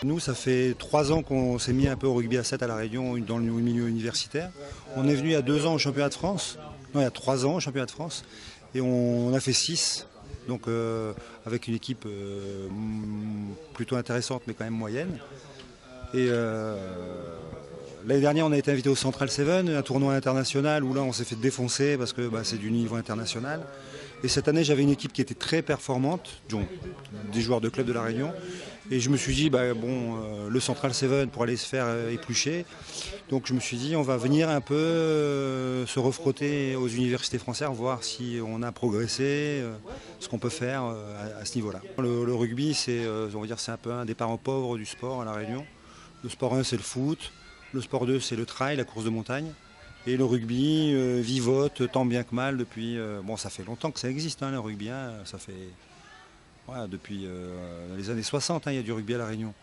Nous, ça fait 3 ans qu'on s'est mis un peu au rugby à 7 à La Réunion dans le milieu universitaire. On est venu il y a 2 ans au championnat de France, non il y a 3 ans au championnat de France, et on a fait 6, donc avec une équipe plutôt intéressante mais quand même moyenne. Et l'année dernière, on a été invité au Central Seven, un tournoi international où là on s'est fait défoncer parce que c'est du niveau international. Et cette année, j'avais une équipe qui était très performante, des joueurs de club de La Réunion. Et je me suis dit, le Central Seven pour aller se faire éplucher. Donc je me suis dit, on va venir un peu se refrotter aux universités françaises, voir si on a progressé, ce qu'on peut faire à ce niveau-là. Le rugby, on va dire, c'est un peu un des parents pauvres du sport à La Réunion. Le sport 1, c'est le foot. Le sport 2, c'est le trail, la course de montagne. Et le rugby vivote tant bien que mal depuis. Ça fait longtemps que ça existe, hein, le rugby. Hein, ça fait. Voilà, depuis les années 60, hein, il y a du rugby à La Réunion.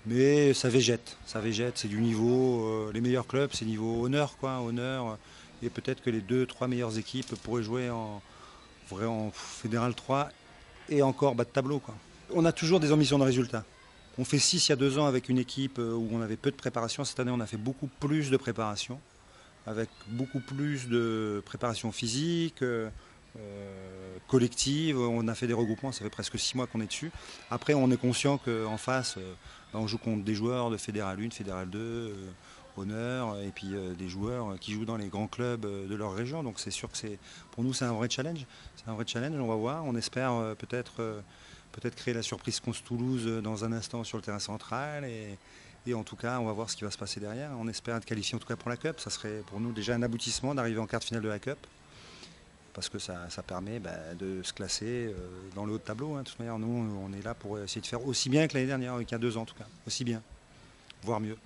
Mais ça végète, c'est du niveau. Les meilleurs clubs, c'est niveau honneur, quoi, honneur. Et peut-être que les 2, 3 meilleures équipes pourraient jouer en Fédéral 3 et encore bas de tableau, quoi. On a toujours des ambitions de résultats. On fait 6 il y a 2 ans avec une équipe où on avait peu de préparation. Cette année, on a fait beaucoup plus de préparation, avec beaucoup plus de préparation physique, collective. On a fait des regroupements, ça fait presque 6 mois qu'on est dessus. Après, on est conscient qu'en face, on joue contre des joueurs de Fédéral 1, Fédéral 2, Honneur, et puis des joueurs qui jouent dans les grands clubs de leur région. Donc c'est sûr que pour nous, c'est un vrai challenge. C'est un vrai challenge, on va voir. On espère peut-être créer la surprise contre Toulouse dans un instant sur le terrain central. Et en tout cas, on va voir ce qui va se passer derrière. On espère être qualifié en tout cas pour la Cup. Ça serait pour nous déjà un aboutissement d'arriver en quart de finale de la Cup. Parce que ça permet de se classer dans le haut de tableau. Hein. De toute manière, nous, on est là pour essayer de faire aussi bien que l'année dernière, qu'il y a 2 ans en tout cas. Aussi bien, voire mieux.